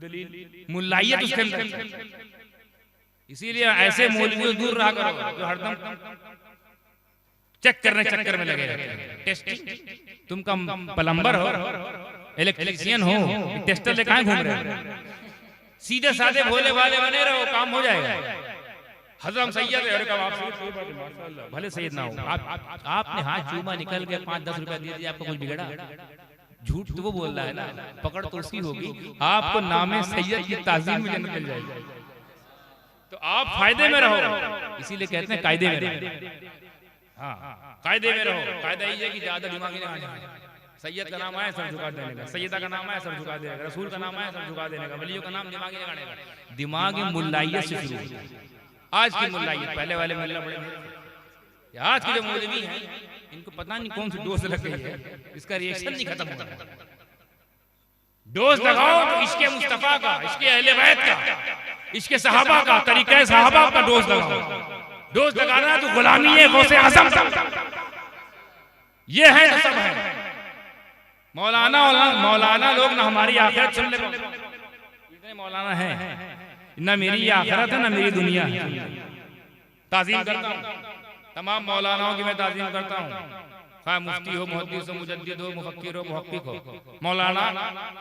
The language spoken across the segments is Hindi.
दलील मुल्लाइयत उसके अंदर। इसीलिए ऐसे मौलवियों दूर रहा करो जो हरदम चेक करने चक्कर में लगे रहते हैं। टेस्टिंग, तुम कम प्लम्बर हो, इलेक्ट्रीशियन हो, टेस्टर ले कहां घूम रहे हो? सीधे साधे भोले वाले बने रहो, काम हो जाएगा। हजरत सैयद है, कब आप माशाल्लाह भले सैयद ना हो, आपने हाथ चूमा निकल के 5-10 रुपया दे दिया, आपको कुछ बिगड़ा? झूठ तो वो बोल रहा है ना, पकड़ तो उसकी होगी। आपको नामे सैयद की ताज़ीम में जन्नत मिल जाएगी, तो आप फायदे में रहो। इसीलिए कहते हैं कायदे में रहो। हाँ, कायदे में रहो। कायदा ये है कि ज्यादा दिमागी ना आए। सैयद का नाम आया सर झुका देने का, सैयदा का नाम आया सर झुका देने का, रसूल का नाम आया सर झुका देने का, वलियों का नाम दिमागी लगाने का। दिमागी मुल्लाइयत से शुरू होता है। आज की मुल्लाइयत, पहले वाले मुल्ला बड़े, आज के जो मौलवी हैं इनको पता नहीं कौन सी डोज लग गई है, इसका रिएक्शन नहीं खत्म हो रहा। डोज लगाओ तो इश्क़े मुस्तफा का, इश्क़े अहले बैत का, इश्क़े सहाबा का, तरीक़े सहाबा का डोज लगाओ। डोज लगाना तो गुलामी है गौसे आज़म, ये है तो सब है। मौलाना लोग ना हमारी आखिरत सुन ले, इतने मौलाना है, ना मेरी आखिरत है ना मेरी दुनिया है। ताज़ीम करता हूँ तमाम मौलानाओं की, मैं ताज़ीम करता हूँ। हाँ, मुफ्ती हो, मुहद्दिस हो, मुजद्दिद हो, मुफक्किर हो, मुहक्किक हो, मौलाना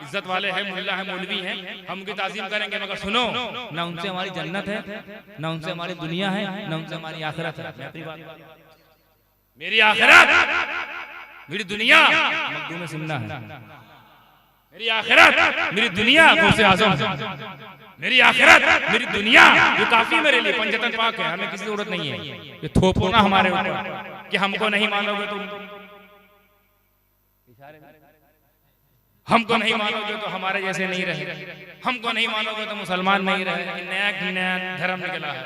इज्जत वाले हैं, मुल्ला है, मौलवी हैं, हम उनकी ताज़ीम करेंगे। मगर सुनो, ना उनसे हमारी जन्नत है, ना उनसे हमारी दुनिया है, ना उनसे हमारी आखिरत है। मेरी आखिरत मेरी दुनिया मखदूम में सुनना है, मेरी आखिरत मेरी दुनिया गौसे आज़म, मेरी आखिरत मेरी दुनिया, ये काफी मेरे लिए। पंजतन पाक है, हमें किसी जरूरत नहीं है ये थोपो ना हमारे ऊपर कि हमको नहीं मानोगे तुम, हमको नहीं मानोगे तो हमारे जैसे नहीं रहे, हमको नहीं मानोगे तो मुसलमान नहीं रहे। नया धर्म निकला है।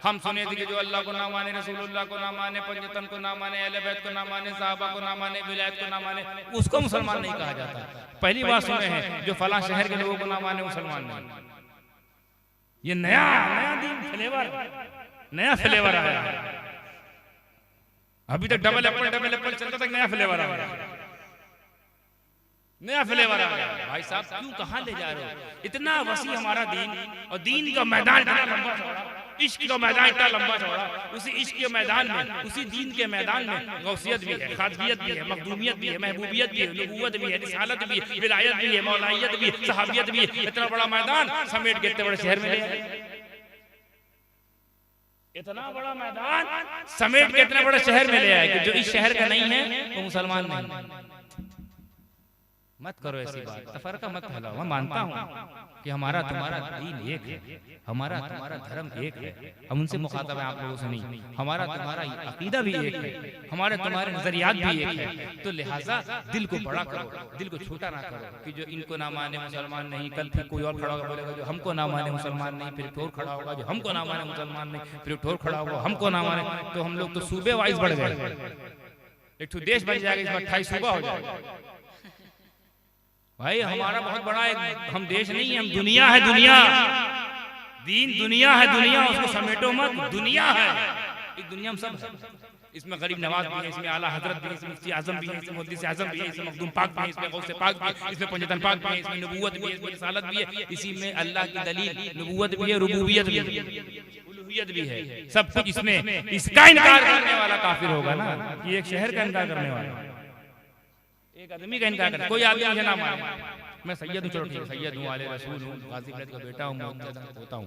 हम सुने थे कि जो अल्लाह को ना माने, रसूलुल्लाह को ना माने, पंजतन को ना माने, अहले बैत को ना माने, साहबा को ना माने, विलायत को ना माने, उसको मुसलमान नहीं कहा जाता। पहली बात सुने हैं, जो फला शहर के लोगों को ना माने मुसलमान नहीं। ये नया दीन फ्लेवर, नया फ्लेवर आया है। अभी तक डबल एप्पल चलता था, नया फ्लेवर आ गया, नया फ्लेवर आ गया। भाई साहब क्यों, कहाँ ले जा रहे हो? इतना वसी हमारा दीन, और दीन का मैदान इतना लंबा चौड़ा, इश्क का मैदान इतना लंबा चौड़ा, उसी इश्क के मैदान में, उसी दीन के मैदान में गौसियत भी है, खादमियत भी है, मखदूमियत भी है, महबूबियत भी है, नबूवत भी है, रिसालत भी है, विलायत भी है, मौलाइयत भी है, सहाबियत भी है। इतना बड़ा मैदान समेट के इतने बड़े शहर में ले आए। इतना बड़ा मैदान समेट के इतने बड़े शहर में ले आए कि जो इस शहर का नहीं है वो मुसलमान नहीं। मत करो ऐसी बात, तफरका मत फैलाओ। मैं मानता हूँ कि हमारा तुम्हारा दीन एक है, हमारा तुम्हारा धर्म एक है, हम उनसे मुखातब है आप लोगों से नहीं। हमारा तुम्हारा अकीदा भी एक है, हमारे तुम्हारे नजरियात भी एक है। तो लिहाजा दिल को बड़ा करो, दिल को छोटा ना करो कि जो इनको ना माने मुसलमान नहीं, कल फिर कोई और खड़ा होगा बोलेगा जो हमको ना माने मुसलमान नहीं, फिर और खड़ा होगा जो हमको ना माने मुसलमान नहीं, फिर और खड़ा होगा हमको ना माने। तो हम लोग तो सूबे वाइज बढ़ गए, एक तो देश बन जाएगा, इसमें 28 सूबा हो जाएगा। भाई हमारा बहुत बड़ा एक, हम देश नहीं है, हम दुनिया है। दुनिया, दीन दुनिया है, दुनिया उसको समेटो मत, दुनिया है। एक दुनिया में सब है, इसमें गरीब नवाज भी है, इसमें आला हजरत भी है, इसमें मुफ्ती आजम भी है, इसमें मुहद्दिस आजम भी है, इसमें मखदूम पाक भी है, इसमें गौसे पाक भी है, इसमें पंजतन पाक भी है, इसमें नबूवत भी है, इसमें रिसालत भी है, इसी में अल्लाह की दलील नबूवत भी है, रुबूबियत भी है, उलूहियत भी है, सब कुछ इसमें। इसका इनकार करने वाला काफिर होगा ना, कि एक शहर का इनकार करने वाला, एक आदमी का इनकार करता। कोई आदमी मुझे ना माने, मैं सैयद हूँ, चलो ठीक है, सैयद हूँ, आले रसूल हूँ, गाजी ब्रद का बेटा हूँ, होता हूँ,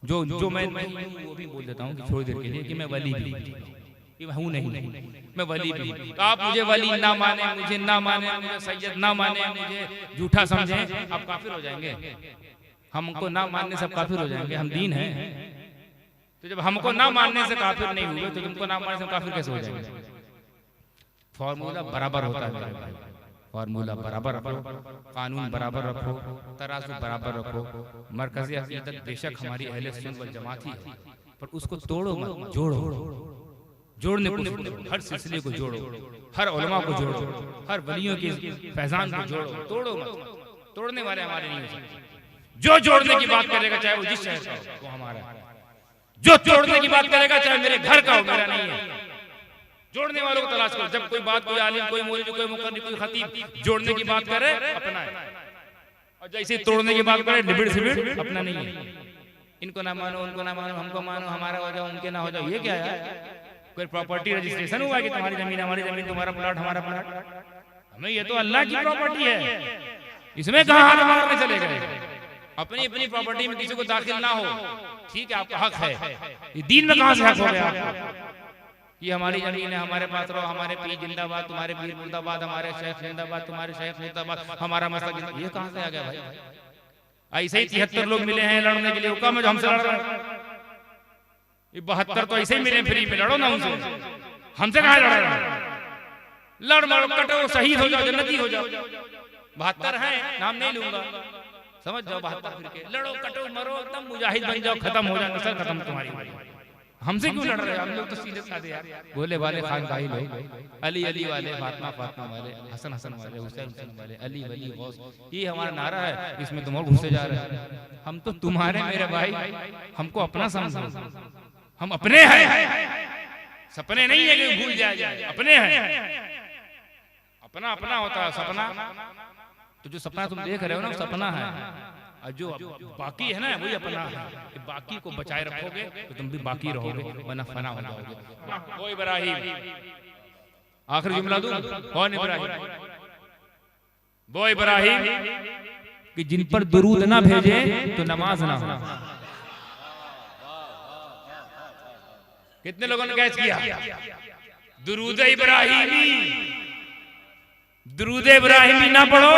जो मैं वो भी बोल देता हूँ कि थोड़ी देर के लिए कि मैं वली भी हूँ, नहीं मैं वली भी। तो आप मुझे वली ना माने, मुझे ना माने, मुझे सैयद ना माने, मुझे झूठा समझें, आप काफिर हो जाएंगे। हमको ना मानने से काफिर हो जाएंगे, हम दीन हैं। तो जब हमको ना मानने से काफिर नहीं हुए तो तुमको ना मानने से काफिर कैसे हो जाएंगे? फॉर्मूला बराबर होता है मेरे भाई, फॉर्मूला बराबर रखो, कानून बराबर रखो, तराजू बराबर रखो। मरकज़ी अक़ीदत बेशक हमारी अहले सुन्नत वल जमात ही है, पर उसको तोड़ो मत, जोड़ो। जोड़ने को, हर सिलसिले को जोड़ो, हर उलमा को जोड़ो, हर वलियों के फैजान को जोड़ो, तोड़ो मत। तोड़ने वाले हमारे नहीं हो सकते। जो जोड़ने की बात करेगा चाहे वो जिस शहर का हो वो हमारा है, जो तोड़ने की बात करेगा चाहे मेरे घर का हो मेरा नहीं है। जोड़ने वालों को तलाश करो। जब कोई बात, कोई आलिम, कोई मौलवी, कोई मुक़र्रिर, कोई खतीब जोड़ने की बात करे अपना है, और जैसे तोड़ने की बात करें लिबिड़ सिबिड़ अपना नहीं है, इनको ना मानो उनको ना मानो, हमको मानो हमारा हो जाओ उनके ना हो जाओ। ये क्या है? कोई प्रॉपर्टी रजिस्ट्रेशन हुआ कि तुम्हारी जमीन हमारी जमीन, तुम्हारा प्लॉट हमारा प्लॉट? हमें ये तो अल्लाह की प्रॉपर्टी है, इसमें कहाँ हाथ मारने चले गए? अपनी अपनी प्रॉपर्टी में किसी को दाखिल ना हो, ठीक है, आपका हक है। ये दीन में कहाँ से हक हो गया? ये हमारी जमीन है, हमारे पास रहो, हमारे पीर जिंदाबाद, तुम्हारे पीर मुर्दाबाद, हमारे शेख जिंदाबाद, तुम्हारे शेख मुर्दाबाद, हमारा मसला जिंदाबाद। ये कहाँ से आ गया भाई? ऐसे ही 73 लोग मिले हैं लड़ने के लिए, हुक्म है हमसे लड़ रहे हैं। ये 72 तो ऐसे ही मिले फ्री में, लड़ो ना उनसे, हमसे कहाँ लड़ रहे हैं? लड़ मरो कटो, शहीद हो जाओ, जन्नती हो जाओ। 72 हैं, नाम नहीं लूंगा, समझ जाओ 72 फिर के लड़ो कटो मरो, एकदम मुजाहिद बन जाओ, खत्म हो जाए, नस्ल खत्म तुम्हारी। हमसे क्यों लड़ रहे हैं? हम लोग तो सीधे साधे यार, भोले वाले खान भाई लोग, अली अली वाले, फातिमा फातिमा वाले, हसन हसन वाले, हुसैन हुसैन वाले, अली वली गौस, ये हमारा नारा है। इसमें तुम और घुसे जा रहे हैं। हम तो तुम्हारे मेरे भाई, हमको अपना समझो, हम अपने हैं, सपने नहीं है कि भूल जाए, अपने हैं। अपना अपना होता है सपना, तो जो सपना तुम देख रहे हो ना सपना है, और जो बाकी है ना वही अपना है। कि बाकी को बचाए रखोगे तो तुम भी बाकी रहोगे, वरना फना हो जाओगे। वो इब्राहिम, आखिरी जुमला दूं, कौन इब्राहिम? वो इब्राहिम कि जिन पर दुरूद ना भेजे तो नमाज ना हो। कितने लोगों ने कैच किया? दुरूद इब्राहिमी, दुरूद इब्राहिमी ना पढ़ो,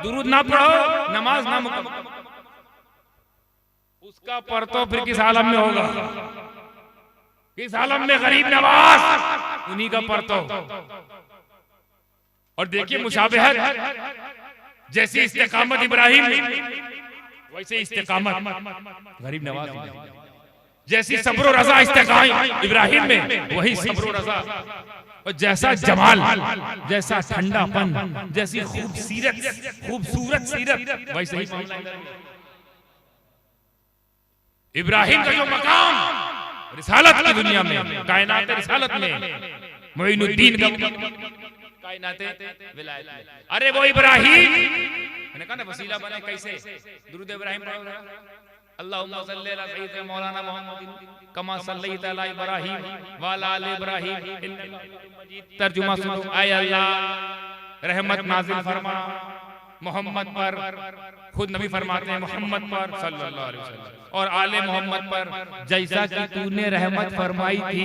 दुरूद ना पढ़ो, नमाज ना मुकम्मल। उसका परतो फिर किस आलम में होगा? किस आलम में? गरीब नवाज, उन्हीं का परतो। और देखिए मुशाबहत, जैसी इस्तेकामत इब्राहिम वैसे इस्तेकामत गरीब नवाज, जैसी सब्र रजा इस्तेकाम इब्राहिम में वही सब्र रजा, और जैसा जमाल, जैसा ठंडापन, जैसी खूबसूरत सीरत वैसे ही इब्राहिम का जो मकाम रिसालत की दुनिया में, कायनात रिसालत में, मोइनुद्दीन का कायनात विलायत में। अरे वो इब्राहिम, मैंने कहा ना वसीला बने कैसे? दुरूद इब्राहिम पढ़ो, अल्लाहुम्मा सल्ली अला सय्यिदना मौलाना मुहम्मद कमा सल्लैता अला इब्राहिम व अला आलि इब्राहिम। तर्जुमा सुनो, आय अल्लाह रहमत नाजिल फरमा मोहम्मद पर, खुद नबी फरमाते हैं मोहम्मद पर सल्लल्लाहु अलैहि वसल्लम, और आले मोहम्मद पर, जैसा कि तूने रहमत फरमाई थी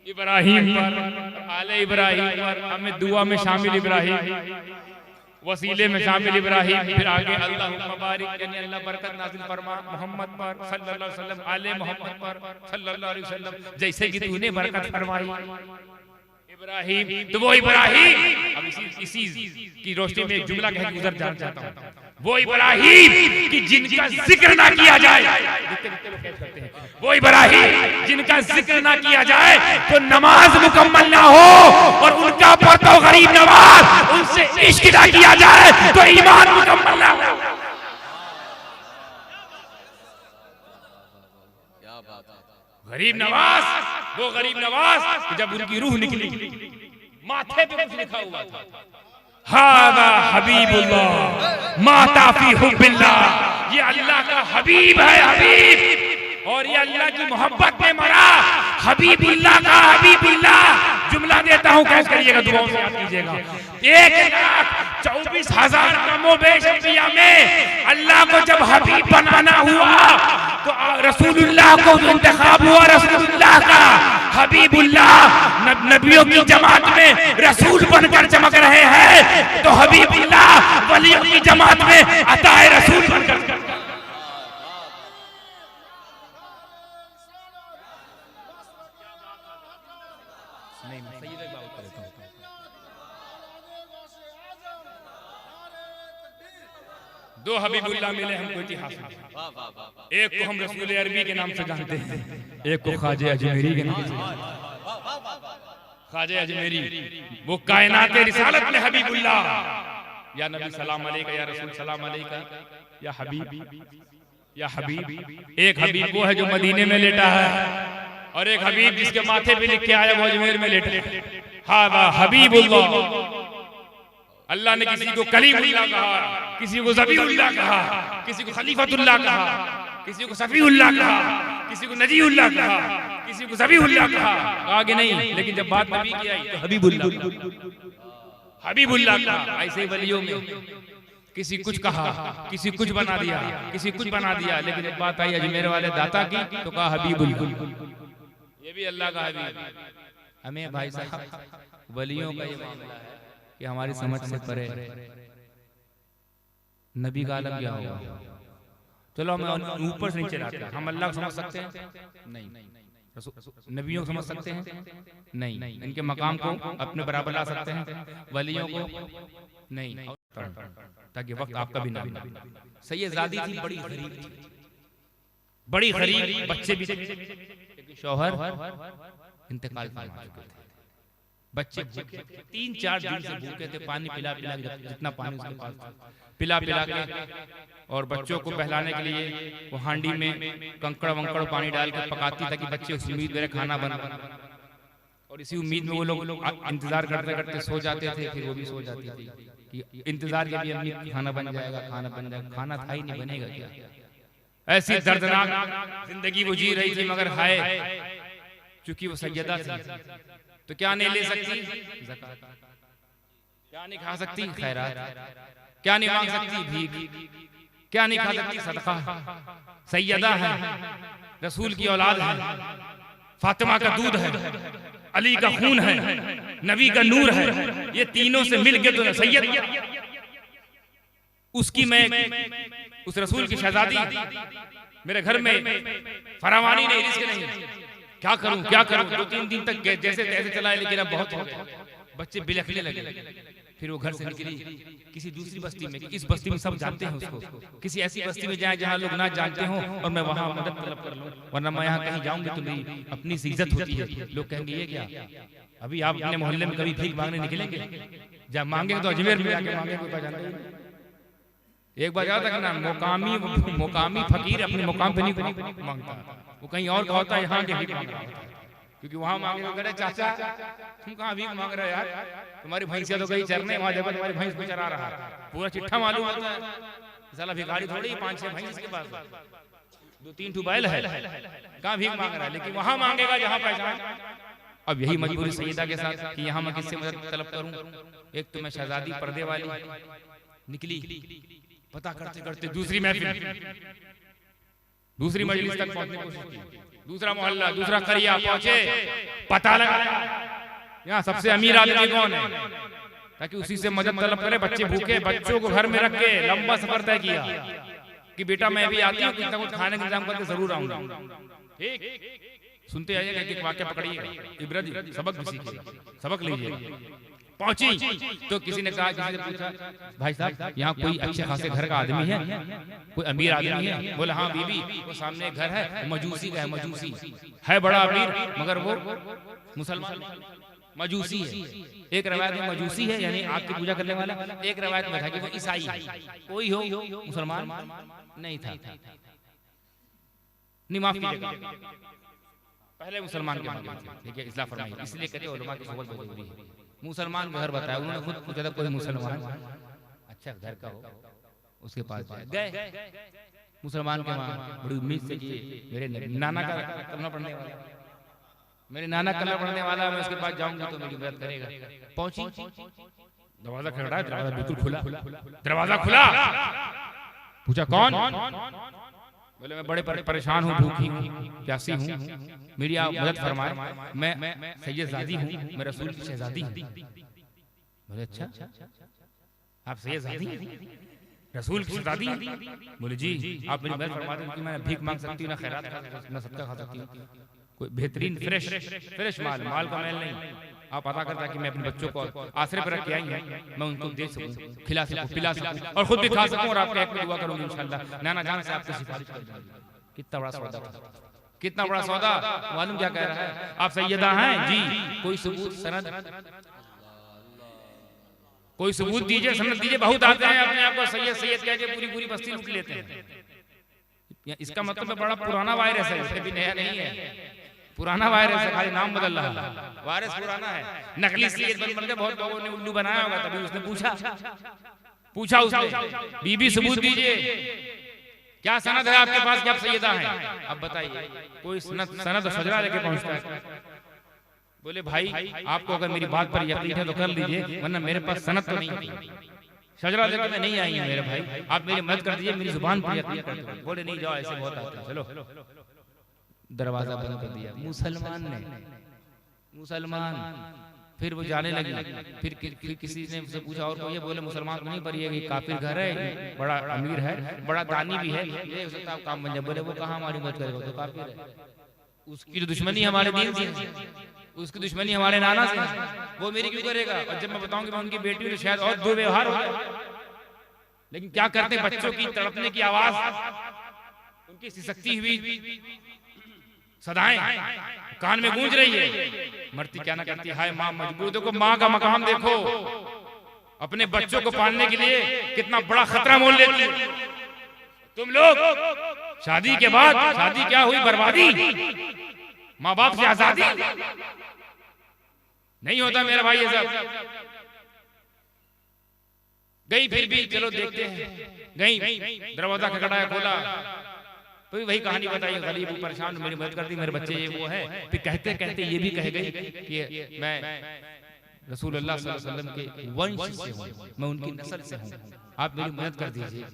इब्राहिम पर, आले इब्राहिम पर। हमें दुआ में शामिल इब्राहिम, वसीले में शामिल इब्राहिम, फिर आगे अल्लाहुम्मा बारिक, यानी अल्लाह बरकत नाज़िल फरमा मोहम्मद पर सल्लल्लाहु अलैहि वसल्लम, आले मोहम्मद पर सल्लल्लाहु अलैहि वसल्लम, जैसे कि तूने बरकत फरमाई इब्राहिम। तो वो इब्राहिम, अब इसी की रोशनी में एक जुमला कह गुजर जाना चाहता हूँ। वो इब्राहिम कि जिनका जिक्र ना किया जाए, वो इब्राहिम जिनका जिक्र ना किया जाए तो नमाज मुकम्मल ना हो, और उनका परतो गरीब नवाज, उनसे इश्क ना किया जाए तो ईमान मुकम्मल ना हो। गरीब नवाज, वो गरीब नवाज जब उनकी रूह निकली, माथे पे कुछ लिखा हुआ था, हादा हबीबुल्लाह माता फी हुब्बिल्लाह, ये अल्लाह का हबीब है, हबीब, और ये अल्लाह की मोहब्बत में मरा। हबीबुल्लाह का हबीबुल्लाह, जुमला देता हूँ, कैसे करिएगा, दुआओं से याद कीजिएगा। 1,24,000 कमोबेश अंबिया में अल्लाह को जब हबीब बनाना हुआ तो रसूलुल्लाह को इंतखाब हुआ, रसूलुल्लाह का हबीबुल्लाह। नबियों की जमात में रसूल बनकर चमक रहे हैं, तो हबीबुल्लाह वलियों की जमात में अताए रसूल बनकर। दो हबीबुल्लाह मिले हमको इतिहास में, एक को हम रसूल अरबी के नाम से जानते हैं, एक को ख्वाजा अजमेरी के नाम से। ख्वाजा अजमेरी वो कायनात रिसालत में हबीबुल्लाह, या नबी सलाम अलैका, या रसूल सलाम अलैका, या हबीब, या हबीब। एक हबीब वो है जो मदीने में लेटा है, और एक हबीब जिसके माथे पे लिख के आया वो अजमेर में लेटा है। हादा हबीबुल्लाह, अल्लाह ने किसी को कलीमुल्लाह कहा, किसी को ज़बीहुल्लाह कहा, किसी को खलीफतुल्लाह कहा, किसी को सफीउल्लाह कहा, किसी को नजीउल्लाह कहा, किसी को ज़बीहुल्लाह कहा, आगे नहीं। लेकिन जब बात नबी की आई तो हबीबुल्लाह कहा। ऐसे वलियों में किसी कुछ कहा, किसी कुछ बना दिया, किसी कुछ बना दिया, लेकिन जब बात आई अजमेर वाले दाता की तो कहा हबीबुल्लाह। ये भी अल्लाह का हबीब। हमें भाई साहब वलियों का ये मामला है कि हमारी समझ से परे नबी का आलम क्या होगा। चलो हम ऊपर से नीचे लाते हैं। हम अल्लाह को समझ सकते हैं? नहीं। नबियों को समझ सकते हैं? नहीं। इनके मकाम को अपने बराबर ला सकते हैं? वलियों को नहीं, ताकि वक्त आपका भी ना। सैयदादी थी, बड़ी गरीब थी, बड़ी गरीब, बच्चे भी थे, शौहर इंतकाल कर चुके थे, बच्चे 3-4 दिन से भूखे थे, पानी पिला पिला जितना पानी उसके पास था पिला पिला के, और बच्चों को बहलाने के लिए वो हांडी में कंकड़ वंकड़ पानी डाल के पकाती ताकि बच्चे उस उम्मीद मेरे खाना बन, और इसी उम्मीद में वो लोग इंतजार करते करते सो जाते थे, फिर वो भी सो जाती थी कि इंतजार के भी अम्मी खाना बन जाएगा, खाना बन जाएगा। खाना था ही नहीं, बनेगा क्या। ऐसी दर्दनाक जिंदगी वो जी रही थी, मगर हाय चूंकि वो सैयदा थी तो क्या नहीं ले सकती ज़कात, क्या नहीं खा सकती खैरात, क्या नहीं मांग सकती भीख, क्या नहीं खा सकती सदका। सैयदा है, रसूल की औलाद है, फातिमा का दूध है, अली का खून है, नबी का नूर है, ये तीनों से मिल के तो सैयद। उसकी मैं उस रसूल की शहजादी, मेरे घर में फरावानी नहीं, रिस्क नहीं, क्या करूं क्या करूं। 2-3 दिन तक जैसे तैसे चलाए, लेकिन अब बहुत हो गया, बच्चे बिलखने लगे। फिर वो घर से निकली किसी दूसरी बस्ती में, इस बस्ती में सब जानते हैं उसको, किसी ऐसी बस्ती में जाए जहाँ लोग ना जानते हो, और मैं वहाँ मदद तलब कर लूं, वरना मैं यहाँ कहीं जाऊंगी तो मेरी अपनी सी इज्जत होती है। लोग कहेंगे ये क्या, अभी आप अपने मोहल्ले में कभी भीख मांगने निकलेंगे? जब मांगेंगे तो अजमेर में जाके मांगेंगे। एक बार याद रखना, मुकामी फकीर अपने मुकाम पे नहीं मांगता, वो कहीं और का होता है, यहाँ के भीख मांग रहा होता है। क्योंकि वहां मांगेगा, कहे चाचा तुम कहाँ भीख मांग रहे हो यार, तुम्हारी भैंसिया तो कहीं चरने, वहां देखो तुम्हारी भैंस को चरा रहा है, पूरा चिट्ठा मालूम होता है। साला भिखारी थोड़ी 5-6 भैंस के पास 2-3 ठू बैल है, कहाँ भीख मांग रहा है। लेकिन वहां मांगेगा जहाँ पहचान। अब यही मजबूरी सैयदा के साथ कि यहाँ मैं किससे मदद तलब करूं। एक तो मैं शहजादी पर्दे वाली निकली, पता करते करते दूसरी महफिल, दूसरी मजलिस तक पहुंचने की कोशिश की, दूसरा मोहल्ला, दूसरा करिया पहुंचे, पता लगा यहाँ सबसे अमीर आदमी कौन है, ताकि उसी से मदद तलब करे। बच्चे भूखे, बच्चों को घर में रख के लंबा सफर तय किया कि बेटा मैं भी आती हूँ, कुछ ना कुछ खाने का इंतजाम करके जरूर आऊंगा। ठीक, सुनते आइएगा, एक वाक्य पकड़िएगा, इब्रत सबक भी सीखिए, सबक लीजिए। पहुंची तो किसी ने कहा, किसी ने पूछा भाई साहब यहाँ कोई अच्छे खासे घर का आदमी है, कोई अमीर आदमी है? बोला हाँ बीबी, वो सामने घर है, मजूसी का है, मजूसी है, बड़ा अमीर, मगर वो मुसलमान मजूसी है। एक रवायत में मजूसी है यानी आग की पूजा करने वाला, एक रवायत में था कि वो ईसाई है। कोई हो मुसलमान नहीं था, नहीं माफ कीजिएगा, पहले मुसलमान के मांगे थे, देखिए इस्लाम फरमाई, इसलिए कहते हैं उलमा की सोबत बहुत जरूरी है। मुसलमान का घर बताया, उन्होंने खुद पूछा था कोई मुसलमान अच्छा घर का हो, उसके पास गए। मुसलमान के वहाँ बड़ी उम्मीद से कि मेरे नाना का कलमा पढ़ने वाला, मेरे नाना कलमा पढ़ने वाला, मैं उसके पास जाऊंगा तो मेरी मदद करेगा। पहुंची, दरवाजा खड़ा, दरवाजा बिल्कुल खुला, दरवाजा खुला, पूछा कौन? बोले मैं बड़े परेशान हूँ, भूखी हूँ, प्यासी हूँ, मेरी आप मदद फरमाए, मैं सैयदादी हूँ, मैं रसूल की शहजादी हूँ। बोले अच्छा आप सैयदादी रसूल की शहजादी? बोले जी आप मेरी मदद फरमा दें कि मैं भीख मांग सकती हूँ, ना खैरात खा सकती हूँ, ना सदका खा सकती हूँ, कोई बेहतरीन फ्रेश माल का मैल नहीं, आप अता करता कि मैं अपने बच्चों को आश्रय पर रख के आई हूँ, मैं उनको दे सकूं, खिला सकूं, पिला सकूं और खुद भी खा सकूं, और आपके हक में दुआ करूंगी इंशाअल्लाह। नाना जान से आपको सिफारिश कर दूंगी। कितना बड़ा सौदा था, कितना बड़ा सौदा। मालूम क्या कह रहा है, आप सैयदा हैं जी, कोई सबूत सनद, कोई सबूत दीजिए, सनद दीजिए। बहुत आते हैं अपने आप को सैयद सैयद कह के पूरी बस्ती लूट लेते हैं। इसका मतलब बड़ा पुराना वायरस है, इससे भी नया नहीं है, पुराना वायरस है, खाली नाम बदल रहा है, वायरस पुराना है। नकली सैयद बन के बहुत लोगों ने उल्लू बनाया होगा, तभी उसने पूछा उसने, बीबी सबूत दीजिए, क्या सनद है आपके पास कि आप सैयदा हैं? अब बताइए, कोई सनद शजरा लेके पहुंचता है। बोले भाई आपको अगर मेरी बात पर यकीन है तो कर लीजिए, वरना मेरे पास सनद तो नहीं है, शजरा लेके मैं नहीं आई हूं मेरे भाई, आप मेरी मदद कर दीजिए, मेरी जुबान पर यकीन कर दीजिए। बोले नहीं जाओ, ऐसे बहुत आते हैं, चलो। दरवाजा बंद कर दिया मुसलमान ने, फिर वो जाने लगी। फिर किसी ने उससे पूछा और कोई, बोले मुसलमान तो नहीं, पर ये काफिर घर है, बड़ा अमीर है, बड़ा दानी भी है, ये हो सकता है काम बन जाए। बोले वो कहाँ हमारी मदद करेगा, तो काफिर है, उसकी दुश्मनी हमारे दीन से है, उसकी दुश्मनी हमारे नाना से है, वो मेरी क्यों करेगा? और जब मैं बताऊंगी मैं उनकी बेटी हूं तो शायद और दुर्व्यवहार हो। लेकिन क्या करते, बच्चों की तड़पने की आवाज, उनकी सिसकती हुई सदाएं कान में गूंज रही है, मरती क्या ना करती, हाय माँ मजबूर। देखो माँ का मकाम देखो, अपने बच्चों को पालने के लिए कितना बड़ा खतरा मोल लेती है। तुम लोग शादी के बाद, शादी क्या हुई, बर्बादी, माँ बाप से आजादी नहीं होता मेरा भाई। ये सब गई, फिर भी चलो देखते हैं, गई, दरवाजा खटखटाया, खोला, तो वही कहानी बताई, गरीब परेशान, मेरी मदद कर दी, मेरे बच्चे ये वो है। फिर कहते कहते ये भी कह गई कि मैं रसूलुल्लाह सल्लल्लाहु अलैहि वसल्लम के वंश से हूँ, मैं उनकी नस्ल से हूँ, आप मेरी मदद कर दीजिए,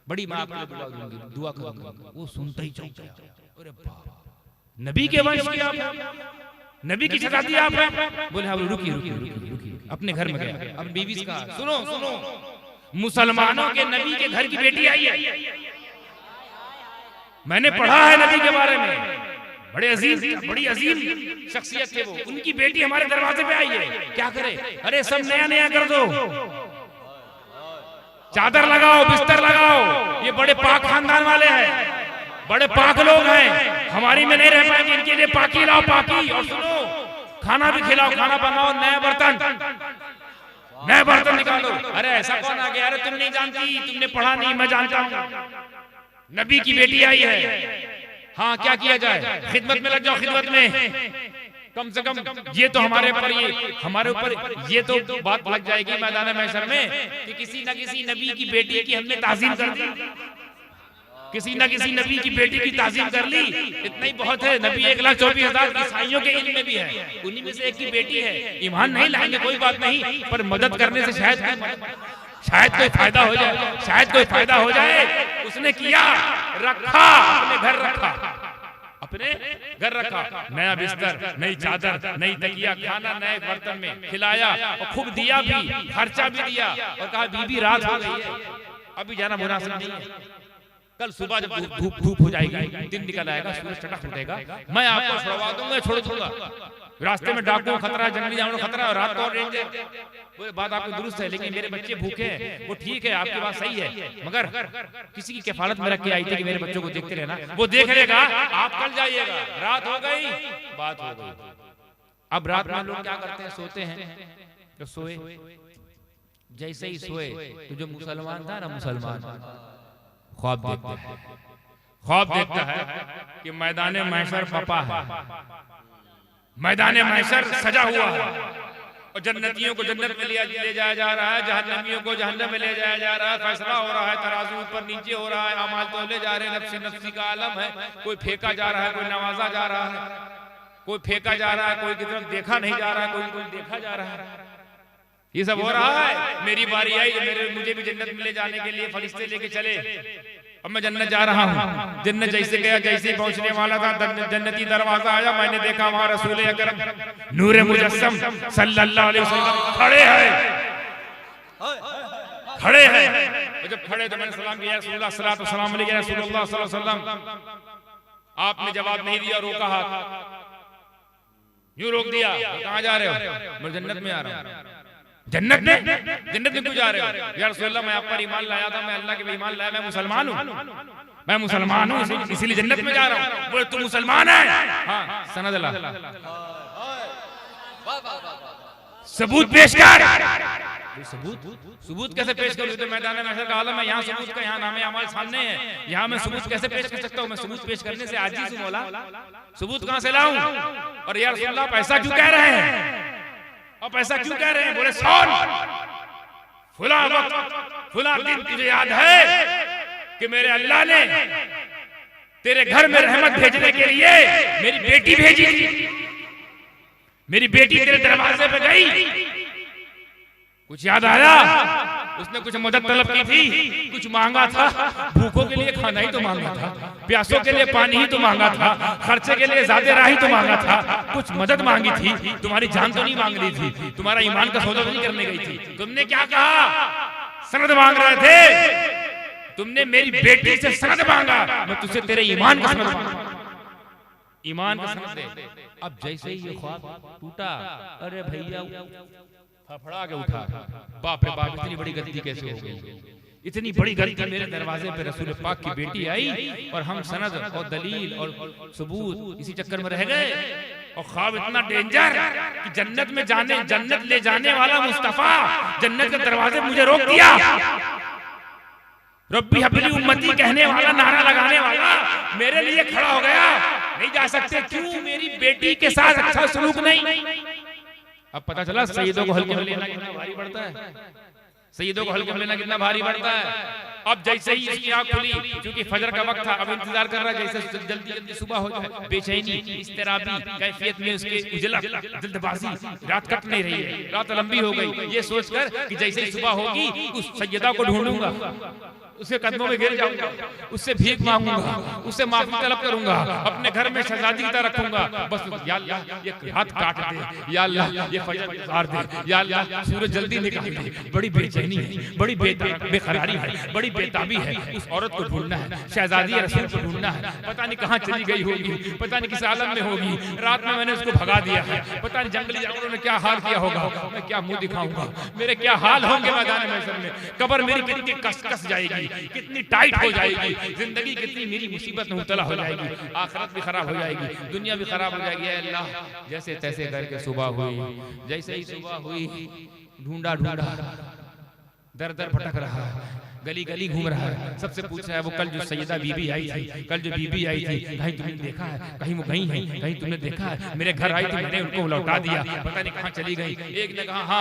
बड़ी माँ आपको दुआ दूंगी, दुआ करूंगा। वो सुनते ही चौंक गया, अरे बाप, नबी के वंश की आप, नबी की शगाती आप हैं? बोले हाँ। रुकी, अपने घर में गया, अब बीवी से कहा, सुनो, मुसलमानों के नबी के घर की बेटी आई है, मैंने पढ़ा है नबी के बारे में, बड़ी अजीम शख्सियत थे वो, उनकी बेटी हमारे दरवाजे पे आई है, क्या करे? अरे सब नया कर दो, चादर लगाओ, बिस्तर लगाओ, ये बड़े पाक खानदान वाले हैं, बड़े पाक लोग हैं, हमारी में नहीं रह पाएंगे, इनके लिए पाकी लाओ, पाकी। और सुनो, खाना भी खिलाओ, खाना बनाओ, नए बर्तन निकालो। अरे ऐसा कौन आ गया? अरे तुम नहीं जानती, तुमने पढ़ा नहीं, मैं जानता हूँ, नबी की बेटी आई है। हाँ क्या किया जाए? खिदमत में लग जाओ, खिदमत में, कम से कम ये तो हमारे ऊपर ये तो बात लग जाएगी मैदान महशर में कि किसी न किसी नबी की बेटी की हमने ताज़ीम कर दी, किसी न किसी नबी की बेटी की ताज़ीम कर ली, इतना ही बहुत है। नबी 1,24,000 ईसाइयों के इल्म में भी है, उन्हीं में से एक की बेटी है। ईमान नहीं लाएंगे कोई बात नहीं, पर मदद करने से शायद कोई फायदा हो जाए, उसने किया, रखा, अपने घर रखा, नया बिस्तर, नई चादर, नई तकिया, खाना नए बर्तन में खिलाया, और खूब दिया भी, खर्चा भी दिया, और कहा बीबी रात हो गई है, अभी जाना मुनासिब नहीं है, कल सुबह जब धूप हो जाएगी, दिन निकल आएगा, सूरज चटक उठेगा, मैं आपको छुड़वा दूंगा, छोड़ दूंगा, रास्ते में डाकुओं खतरा, जंगली जानवरों खतरा, रात को रेंजर। वो बात आपकी दुरुस्त है, लेकिन मेरे बच्चे भूखे हैं, वो ठीक है, आपकी बात सही है, मगर किसी की किफालत में रख के आई थी कि मेरे बच्चों को देखते रहना, वो देख लेगा, आप कल जाइएगा, रात हो गई, बात हो गई। अब रात में लोग क्या करते हैं, सोते हैं, तो सोए, जैसे ही सोए तो जो मुसलमान था ना, मुसलमान ख्वाब देखता है कि मैदान महशर पपा है, मैदान महशर सजा हुआ है, और जन्नतियों को जन्नत में ले जाया जा रहा है, जहन्नमियों को जहन्नम में ले जाया जा रहा है, फैसला हो रहा है, तराजू ऊपर नीचे हो रहा है, अमाल तोले जा रहे हैं, नफ्सी का आलम है, कोई फेंका जा रहा है, कोई नवाजा जा रहा है, कोई फेंका जा रहा है, कोई की तरफ देखा नहीं जा रहा है, कोई देखा जा रहा है, ये सब हो रहा है। मेरी बारी आई, मुझे भी जन्नत में ले जाने के लिए फरिश्ते लेके चले, अब मैं जन्नत जा रहा हूँ। जन्नत जैसे गया, जैसे पहुंचने वाला था, जन्नती दरवाजा आया, मैंने देखा वहां रसूल अकरम नूरे मुजस्सम सल्लल्लाहु अलैहि वसल्लम खड़े हैं। जब खड़े तो मैंने सलाम किया, रसूलुल्लाह सल्लल्लाहु अलैहि वसल्लम। आपने जवाब नहीं दिया, रोका हाथ, यूं रोक दिया, कहाँ जा रहे हो? मैं जन्नत में आ रहा हूँ। जन्नत में क्यों जा रहे हो? या रसूलल्लाह मैं आप पर ईमान लाया था, मैं अल्लाह के ईमान लाया, मैं मुसलमान हूँ, इसीलिए जन्नत में जा रहा हूँ। बोले तू मुसलमान है? हाँ, सनद ला, सबूत पेश कर। सबूत कैसे पेश करूं? तो मैदान महशर का आलम है, यहाँ सबूत का यहाँ नामे अमाल सामने है, यहाँ मैं सबूत कैसे पेश कर सकता हूँ? मैं सबूत पेश करने से आजीज हूं मौला, सबूत कहां से लाऊं? और या रसूल अल्लाह पैसा क्यों कह रहे हैं? और पैसा क्यों कह रहे हैं? बोले सुन, फुला वक्त फुला दिन तुझे याद है कि मेरे अल्लाह ने तेरे घर में रहमत भेजने के लिए मेरी बेटी भेजी थी, मेरी बेटी तेरे दरवाजे पे गई, कुछ याद आया? उसने कुछ मदद तलब की थी, कुछ मांगा था, भूखों के लिए खाना ही तो मांगा था, प्यासों के लिए पानी ही तो मांगा था, खर्चे के लिए ज़्यादा राह ही तो मांगा था, कुछ मदद मांगी थी, तुम्हारी जान तो नहीं मांग रही थी, तुम्हारा ईमान का सौदा तो नहीं करने गई थी। तुमने क्या कहा? सनद मांग रहे थे, तुमने मेरी बेटी से सनद मांगा, मैं तुझसे तेरे ईमान का सनद मांगा, ईमान का सनद दे। अब जैसे ही ये ख्वाब टूटा, अरे भैया फड़फड़ा के उठा, बाप रे बाप, इतनी बड़ी गलती कैसे हो गई? इतनी बड़ी गलती, मेरे दरवाजे पे रसूल पाक की बेटी आई और हम सनद और दलील और सबूत इसी चक्कर में रह गए। और ख्वाब इतना डेंजर कि जन्नत ले जाने वाला मुस्तफा जन्नत के दरवाजे मुझे रोक दिया। रब्बी हबली उम्मती कहने वाला, नारा लगाने वाला मेरे लिए खड़ा हो गया, नहीं जा सकते। क्यों? मेरी बेटी के साथ अच्छा सलूक नहीं। अब पता चला सईदों को हल्के में लेना कितना भारी पड़ता है, सईदों को हल्के में लेना कितना भारी पड़ता है। अब जैसे ही इसकी आंख खुली, क्योंकि फजर का वक्त था, अब इंतजार कर रहा है जैसे जल्दी जल्दी सुबह हो जाए, बेचैनी इस्तराबी कैफियत में उसके उजला जल्दबाजी, रात कट नहीं रही है, रात लंबी हो गई, ये सोचकर कि जैसे ही सुबह होगी उस सैयदा को ढूंढूंगा, उसके कदमों में गिर जाऊंगा, उससे भीख मांगूंगा, उससे माफी तलब करूंगा, अपने घर में शहजादी की तरह रखूंगा। बस या अल्लाह ये हाथ काट दे, या अल्लाह ये फजर गुजार दे, या अल्लाह सूरज जल्दी निकाल दे। बड़ी बेचैनी है, बड़ी बेकरारी है, बड़ी बेताबी है। उस औरत को ढूंढना है, शहजादी रसूल को ढूंढना है। पता नहीं कहाँ चली गई होगी, पता नहीं किस आलम में होगी। रात में मैंने उसको भगा दिया है, पता नहीं जंगली जानवरों ने क्या हाल किया होगा, मैं क्या मुंह दिखाऊंगा, मेरे क्या हाल होंगे मैदान महशर में। कब्र मेरी कितनी कस जाएगी, कितनी टाइट हो जाएगी, जिंदगी कितनी मेरी मुसीबत में मुब्तला हो जाएगी, आखिरत भी खराब हो जाएगी, दुनिया भी खराब हो जाएगी। ऐ अल्लाह, जैसे तैसे करके सुबह हुई, जैसे ही सुबह हुई, ढूंढा दर दर भटक रहा है, गली गली घूम रहा है, सबसे पूछ रहा है वो कल जो सैयदा बीबी आई थी, कल जो बीबी आई थी, कहीं तुमने देखा है, कहीं वो गई है, कहीं तुमने देखा है? मेरे घर आई थी, मैंने उनको लौटा दिया, पता नहीं कहाँ चली गई। एक ने कहा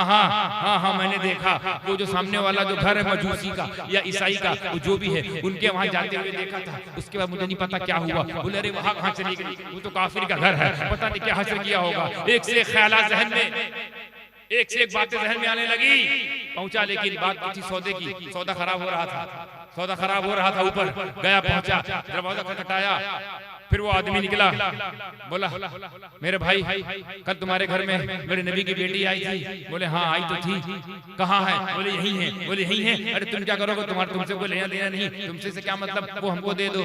हाँ मैंने देखा, वो जो सामने वाला जो घर है मजूसी का या ईसाई का, वो जो भी है, उनके वहाँ जाते हुए देखा था, उसके बाद मुझे नहीं पता क्या हुआ। बोले अरे वहाँ कहाँ चली गई, वो तो काफिर का घर है, पता नहीं क्या हासिल किया होगा। एक से एक ख्यालात जहन में, एक से एक बातें जहन में आने लगी। पहुंचा, लेकिन बात थी सौदे की, सौदा खराब हो रहा था, ऊपर गया, पहुंचा, दरवाजा खटखटाया, फिर वो आदमी निकला, बोला मेरे भाई कल तुम्हारे घर में मेरे नबी की बेटी आई थी। बोले हाँ आई तो थी, कहाँ है? बोले यही है। बोले यही है? अरे तुम क्या करोगे, तुमसे कोई लेना देना नहीं, तुमसे से क्या मतलब, वो हमको दे दो,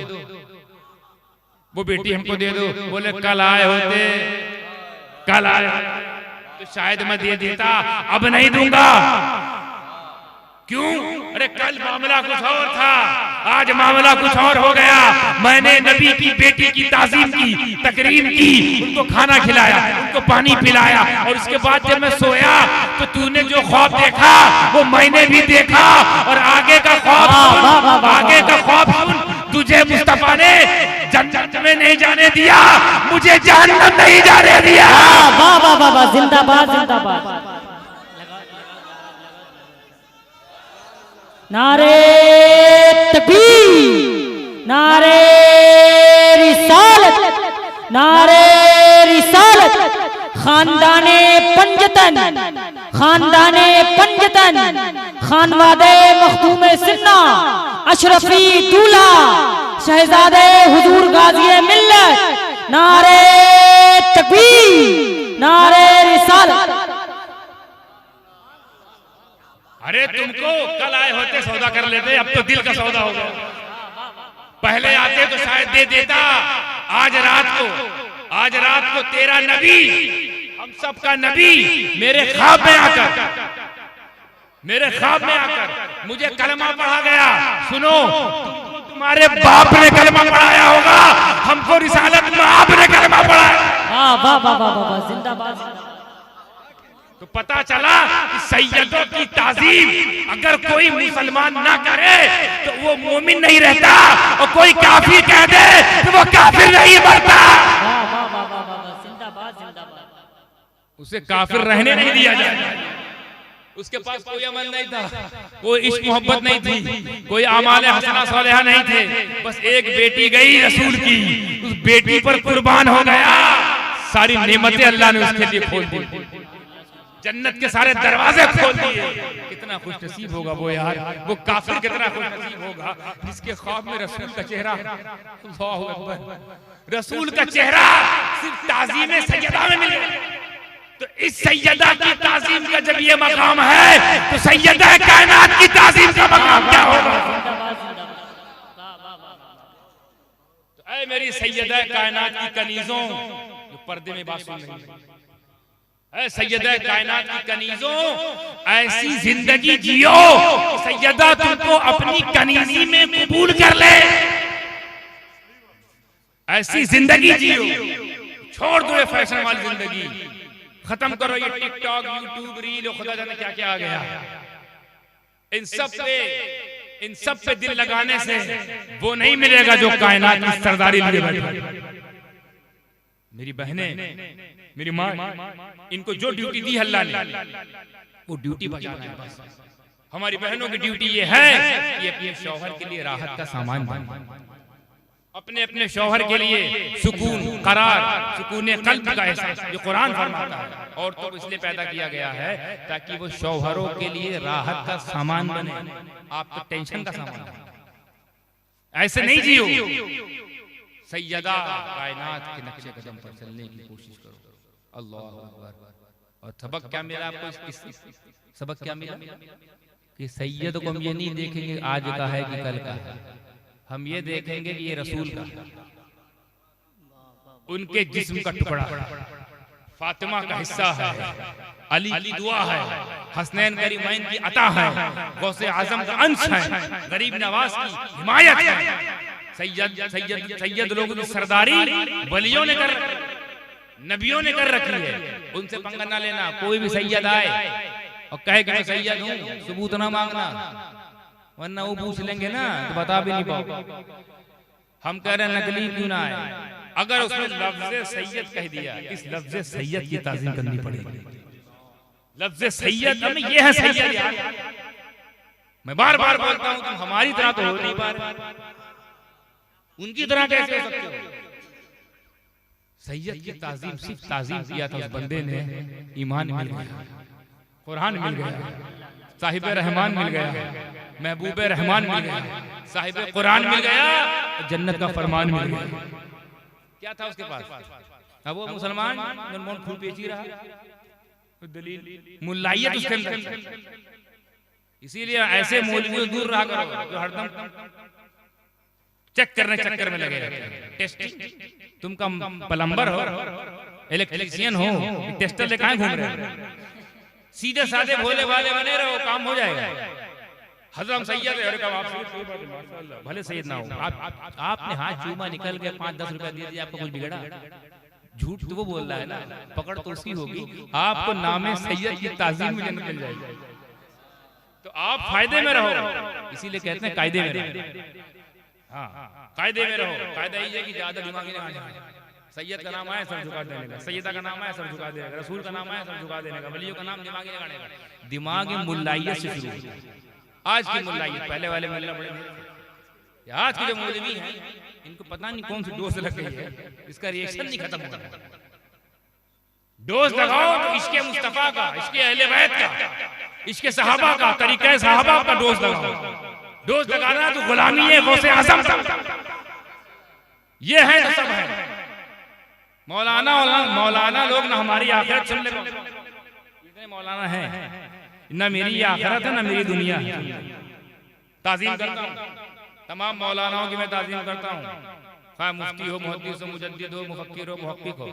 वो बेटी हमको दे दो। बोले कल आए होते, कल आए तो शायद मैं दे देता, अब नहीं दूंगा। क्यों? अरे कल मामला कुछ और था, आज मामला कुछ और हो गया। मैंने नबी की बेटी की ताज़ीम की, तकरीम की, उनको खाना खिलाया, उनको पानी पिलाया, और उसके बाद जब मैं सोया तो तूने जो ख्वाब देखा वो मैंने भी देखा, और आगे का ख्वाब सुन, तुझे मुस्तफा ने जन्नत में नहीं जाने दिया, मुझे जहन्नम नहीं जाने दिया। वाह वाह वाह वाह, जिंदाबाद जिंदाबाद। नारे तकबीर, नारे रिसालत, नारे रिसालत। खानदाने पंजतन, खानदाने पंजतन, खानवादे मखदूम सिन्ना, अशरफी दूल्हा, शहजादे हुजूर गाज़ी मिल्लत। नारे तकबीर, नारे रिसालत। अरे तुमको कल आए होते सौदा कर लेते, अब तो दिल का सौदा हो गया। पहले आते तो शायद दे देता। आज रात को तेरा नबी, हम सबका नबी, मेरे ख्वाब में आकर मुझे कलमा पढ़ा गया। सुनो, तुम्हारे बाप ने कलमा पढ़ाया होगा, हमको रिसालत में आपने कलमा पढ़ाया। वाह वाह वाह वाह वाह, जिंदाबाद। तो पता चला कि सैयदों की ताजीम अगर कोई मुसलमान ना करे तो वो मोमिन नहीं रहता, और कोई काफिर कह दे तो वो काफिर नहीं बनता। जिंदाबाद जिंदाबाद। उसे काफिर रहने नहीं दिया जाए। उसके पास कोई अमल नहीं था, कोई इश्क मोहब्बत नहीं थी, कोई आमाले हसना सालेहा नहीं थे, बस एक बेटी गई रसूल की, उस बेटी पर कुर्बान हो गया। सारी नेमतें अल्लाह ने उसके लिए खोल दी, जन्नत के सारे दरवाजे खोल दिए। कितना खुशनसीब होगा वो यार, वो काफिर कितना खुशनसीब होगा जिसके ख्वाब में रसूल का चेहरा, अल्लाहू अकबर, रसूल का चेहरा सिर्फ ताज़ीम सैयदा में मिले। तो इस सैयदा की ताज़ीम का जब ये मकाम है तो सैयदा कायनात की ताज़ीम का मकाम क्या होगा? तो ऐ मेरी सैयदा कायनात की कनीजों जो पर्दे में बात सुन रही है, सैयदा कायनात की कनीजों, ऐसी जिंदगी जियो सैयदा तुमको अपनी कनीजी में कबूल कर ले। ऐसी जिंदगी जियो, छोड़ दो ये फैशन वाली जिंदगी, खत्म करो ये टिकटॉक, यूट्यूब, रील, खुदा जाने क्या क्या आ गया। इन सब पे दिल लगाने से वो नहीं मिलेगा जो कायनात की सरदारी लिए बैठे। मेरी बहनें, मेरी माँ, इनको जो ड्यूटी दी अल्लाह ने वो ड्यूटी बजाना है बस। हमारी बहनों की ड्यूटी ये है कि अपने शौहर के लिए राहत का सामान बने, अपने अपने शौहर के लिए सुकून, करार, सुकून कल्ब का एहसास, जो कुरान फरमाता है। और तो इसलिए पैदा किया गया है ताकि वो शौहरों के लिए राहत का सामान बने, आपको टेंशन का सामान बने। ऐसे नहीं जियो, सैयदा कायनात के नक्शे कदम पर चलने की कोशिश करो। अल्लाह अकबर। और सबक क्या मिला आपको? सबक क्या मिला कि सैयद को हम ये नहीं देखेंगे आज का है कि कल का है, हम ये देखेंगे कि ये रसूल का, उनके जिस्म का टुकड़ा, फातिमा का हिस्सा है, अली की दुआ है, हसनैन करीमैन की अता है, गौसे आजम का अंश है, गरीब नवाज की हिमायत है। सैयद लोगों की सरदारी वलियों ने कर, नबियों ने कर रखी है, उनसे पंगा ना लेना। कोई भी सैयद आए और कहे कि मैं सैयद हूँ, सबूत ना मांगना, वरना वो पूछ लेंगे ना तो बता भी नहीं पाओ। हम कह रहे हैं नकली क्यों ना आए, अगर उसने लफ्ज़े सैयद कह दिया, इस लफ्ज़े सैयद की ताज़ीम करनी पड़ेगी। लफ्ज़े सैयद हमें ये है सैयद यार। मैं बार बार बोलता हूँ तुम हमारी तरह तो हो नहीं पा रहे, उनकी तरह कैसे हो सकते हो? सैयद की ताज़ीम सिर्फ ताज़ीम किया था उस बंदे ने, ईमान मिल गया, कुरान मिल गया, साहिब रहमान मिल गया, महबूब रहमान मिल गया, साहिब कुरान मिल गया, जन्नत का फरमान मिल गया। क्या था उसके पास? अब वो मुसलमान मन खून पेची रहा, दलील मुल्लायत उसके अंदर। इसीलिए ऐसे मौलवियों दूर रहा करो जो हरदम चेक करने चक्कर में लगे रहते हैं। टेस्टिंग, तुम का प्लम्बर हो, इलेक्ट्रीशियन हो, टेस्टर ले कहां घूम रहे हो? सीधे साधे भोले भाले बने रहो, काम हो जाएगा। हजरम सैयद है, माशाअल्लाह, भले सैयद ना हो, आपने हाथ चूमा निकल के 5-10 रुपया दे दिया, आपको कुछ बिगड़ा? झूठ तो वो बोल रहा है ना, पकड़ तो उसकी होगी। आपको नामे सैयद की ताज़ीम में जन्नत मिल जाएगी, तो आप फायदे में रहो। इसीलिए कहते हैं कायदे में रहो। हाँ, कायदे में रहो। कायदा ये है कि ज्यादा दिमागी ना आए। सैयद का नाम आया सर झुका देने का, सैयदा का नाम आया सर झुका देने का, रसूल का नाम आया सर झुका देने का, वलियों का नाम दिमागी लगाने का। दिमागी मुल्लायत से शुरू होती है। आज की मुल्लायत, पहले वाले मुल्ला बड़े, आज के जो मौलवी हैं इनको पता नहीं कौन सी डोज लग गई है, इसका रिएक्शन नहीं खत्म होता। डोज लगाओ तो इश्क़े मुस्तफा का, इश्क़े अहले बैत का, इश्क़े सहाबा का, तरीक़े सहाबा का डोज लगाओ। डोज लगाना तो गुलामी है गौसे आज़म का। ये है तो सब है। मौलाना लोग ना हमारी आखिरत सुन ले, इतने मौलाना है, ना मेरी आखिरत है ना मेरी दुनिया है। ताज़ीम करता हूँ तमाम मौलानाओं की, मैं ताज़ीम करता हूँ, हाँ मुफ्ती हो, मुहद्दिस हो, मुजद्दिद हो, मुफक्किर हो, मुहक्किक हो।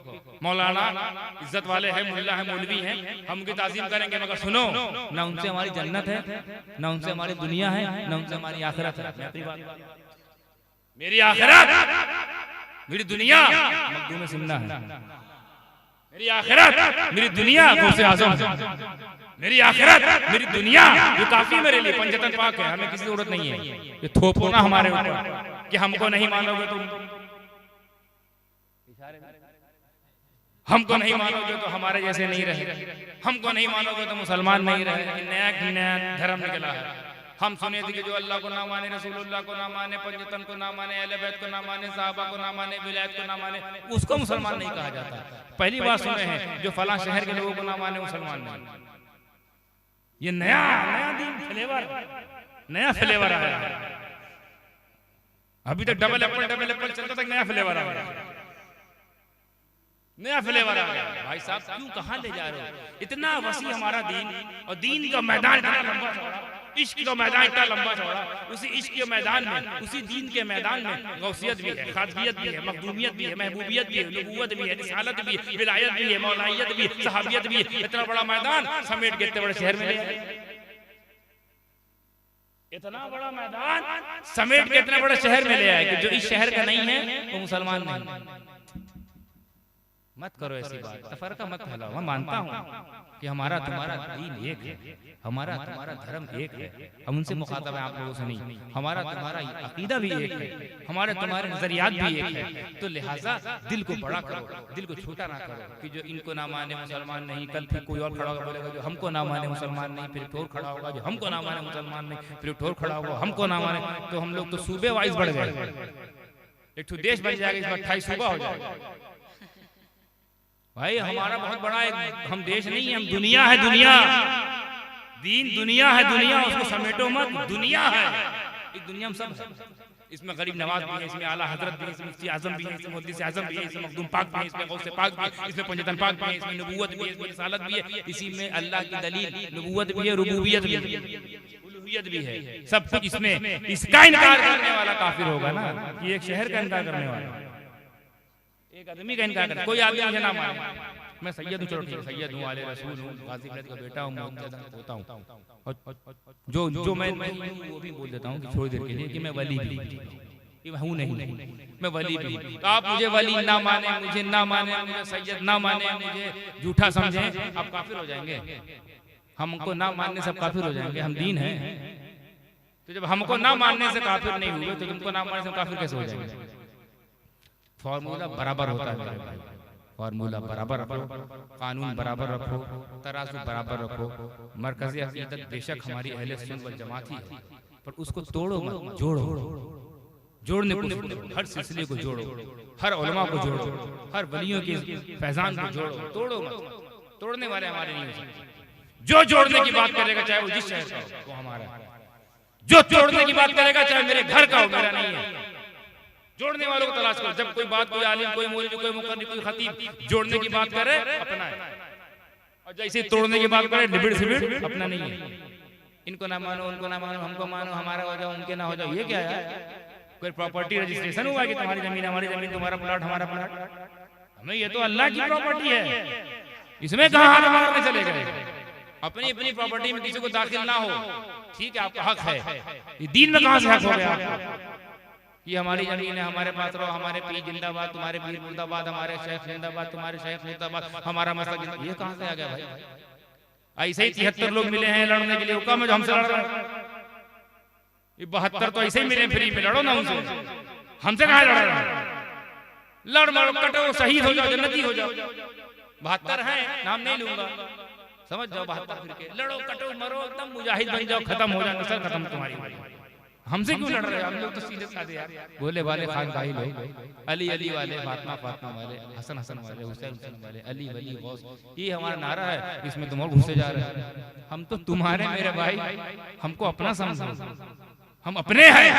मौलाना इज्जत वाले हैं, मुल्ला है, मौलवी हैं, हम उनकी ताज़ीम करेंगे। मगर सुनो, ना उनसे हमारी जन्नत है, ना उनसे हमारी दुनिया है, ना उनसे हमारी आखिरत है। मेरी आखिरत, मेरी दुनिया मखदूम सिन्ना है, मेरी आखिरत मेरी दुनिया गौसे आज़म, मेरी आखिरत मेरी दुनिया, ये काफी मेरे लिए। पंजतन पाक है, हमें किसी जरूरत नहीं है ये थोपो ना हमारे ऊपर कि हमको नहीं मानोगे तुम, हमको नहीं मानोगे तो हमारे जैसे नहीं रहे, हमको नहीं मानोगे तो मुसलमान नहीं रहे। नया धर्म निकला है। हम सुने थे कि जो अल्लाह को ना माने, रसूलुल्लाह को ना माने, पंजतन को ना माने, अहले बैत को ना माने, साहबा को ना माने, विलायत को ना माने, उसको मुसलमान नहीं कहा जाता। पहली बात सुने हैं जो फला शहर के लोगों को ना माने मुसलमान नहीं। ये नया दीन फ्लेवर, नया फ्लेवर आया है। अभी तक डबल एप्पल चलता था, नया फ्लेवर आ गया, नया फ्लेवर आ गया। भाई साहब क्यों कहाँ ले जा रहे हो? इतना वसी हमारा दीन, और दीन का मैदान इतना लंबा चौड़ा, इश्क का मैदान इतना लंबा चौड़ा, उसी इश्क के मैदान में, उसी दीन के मैदान में गौसियत भी है, खादगियत भी है, मखदूमियत भी है, महबूबियत भी है, नबूवत भी है, रिसालत भी है, विलायत भी है, मौलाइयत भी है, सहाबियत भी है। इतना बड़ा मैदान समेट के इतने बड़े शहर में ले आए। इतना बड़ा मैदान समेट के इतने बड़े शहर में ले आए कि जो इस शहर का नहीं है वो मुसलमान नहीं। मत करो ऐसी बात, तफरका मत फैलाओ। मैं मानता हूँ कि हमारा तुम्हारा दीन एक है, हमारा तुम्हारा धर्म एक है, हम उनसे मुखातब है आप लोगों से नहीं। हमारा तुम्हारा अकीदा भी एक है, हमारे तुम्हारे नजरियात भी एक है। तो लिहाजा दिल को बड़ा करो, दिल को छोटा ना करो कि जो इनको ना माने मुसलमान नहीं, कल फिर कोई और खड़ा होगा बोलेगा जो हमको ना माने मुसलमान नहीं, फिर ठोर खड़ा होगा जो हमको ना माने मुसलमान नहीं, फिर ठोर खड़ा होगा हमको ना माने। तो हम लोग तो सूबे वाइज बढ़ गए, एक तो देश बन जाएगा, इसमें 28 सूबा हो जाएगा। भाई हमारा बहुत बड़ा एक, हम देश नहीं है, हम दुनिया है, दुनिया। दीन दुनिया है, दुनिया, उसको समेटो मत, दुनिया है। इस दुनिया में सब है। इसमें गरीब नवाज भी है, इसमें आला हजरत भी है, इसमें मुफ्ती आजम भी है, इसमें मुहद्दिस आजम भी है, इसमें मखदूम पाक भी है, इसमें गौसे पाक भी है, इसमें पंजतन पाक भी है, इसमें नबूवत भी है, इसमें रिसालत भी है, इसी में अल्लाह की दलील नबूवत भी है, रुबूबियत भी है, उलूहियत भी है, सब कुछ इसमें। इसका इनकार करने वाला काफिर होगा ना, कि एक शहर का इनकार करने वाला, एक आदमी का इनकार कर। कोई आदमी मुझे ना माने, मैं सैयद हूँ, चलो ठीक है, सैयद हूँ, आले रसूल हूँ, गाजी मिल्लत का बेटा हूँ, होता हूँ, और जो मैं वो भी बोल देता हूँ कि थोड़ी देर के लिए कि मैं वली भी हूँ, नहीं मैं वली भी। तो आप मुझे वली ना माने, मुझे ना माने, मुझे सैयद ना माने, मुझे झूठा समझें, आप काफिर हो जाएंगे। हमको ना मानने से काफिर हो जाएंगे, हम दीन हैं। तो जब हमको ना मानने से काफिर नहीं हुए तो तुमको ना मानने से काफिर कैसे हो जाएंगे? फॉर्मूला बराबर होता है मेरे भाई, फॉर्मूला बराबर रखो, कानून बराबर रखो, तराजू बराबर रखो। मरकज़ी अक़ीदत बेशक हमारी अहले सुन्नत वल जमात ही है, पर उसको तोड़ो मत, जोड़ो। जोड़ने को, हर सिलसिले को जोड़ो, हर उलमा को जोड़ो, हर वलियों के फैजान को जोड़ो, तोड़ो मत। तोड़ने वाले हमारे नहीं हो सकते। जो जोड़ने की बात करेगा चाहे वो जिस शहर का हो वो हमारा है, जो तोड़ने की बात करेगा चाहे मेरे घर का हो मेरा नहीं है। जोड़ने वालों को तलाश करो। जब कोई बात, कोई आलिम, कोई मौलवी, कोई मुक़र्रिर, कोई खतीब जोड़ने की बात करे अपना है, और जैसे तोड़ने की बात करे लिबिड़ सिबिड़ अपना नहीं है। इनको ना मानो, उनको ना मानो, हमको मानो, हमारा हो जाओ, उनके ना हो जाओ, ये क्या है? कोई प्रॉपर्टी रजिस्ट्रेशन हुआ कि तुम्हारी जमीन हमारी जमीन, तुम्हारा प्लॉट हमारा प्लॉट? हमें ये तो अल्लाह की प्रॉपर्टी है, इसमें कहाँ हाथ मारने चले गए? अपनी अपनी प्रॉपर्टी में किसी को दाखिल ना हो, ठीक है, आपका हक है। ये दीन में कहाँ से हक हो गया? ये हमारी जमीन है, हमारे पास रहो, हमारे पीर जिंदाबाद, तुम्हारे पीर मुर्दाबाद, हमारे शेख जिंदाबाद, तुम्हारे शेख मुर्दाबाद, हमारा मसला जिंदाबाद। ये कहाँ से आ गया भाई? ऐसे ही 73 लोग मिले हैं लड़ने के लिए, हुक्म है जो हमसे लड़ रहे हैं। ये 72 तो ऐसे ही मिले फ्री में, लड़ो ना उनसे, हमसे कहाँ लड़ रहे हैं? लड़ मारो, कटो, शहीद हो जाओ, जन्नती हो जाओ। 72 हैं, नाम नहीं लूंगा, समझ जाओ 72 फिर के लड़ो, कटो, मरो, एकदम मुजाहिद बन जाओ, खत्म हो जाए, नस्ल खत्म तुम्हारी। हमसे क्यों लड़ रहे हैं? हम लोग तो सीधे साधे यार, बोले वाले खानकाही लोग, अली अली वाले, फातिमा फातिमा वाले, हसन हसन वाले, हुसैन हुसैन वाले, अली वली गौस, ये हमारा नारा है। इसमें तुम और घुसे जा रहे हैं। हम तो तुम्हारे मेरे भाई, हमको अपना समझो, हम अपने हैं,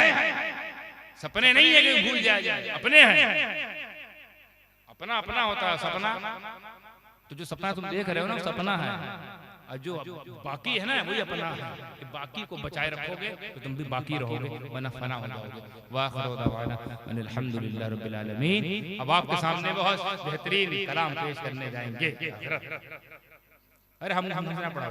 सपने नहीं है कि भूल जाए, अपने हैं। अपना अपना होता है सपना, तो जो सपना तुम देख रहे हो ना वो सपना है, और जो बाकी है ना वही अपना है। कि बाकी को बचाए रखोगे तो तुम भी बाकी रहोगे, वरना फना हो जाओगे। वाखिर दअवाना अनिल हम्दुलिल्लाहि रब्बिल आलमीन। अब आपके सामने बहुत बेहतरीन कलाम पेश करने जाएंगे। अरे हम पढ़ा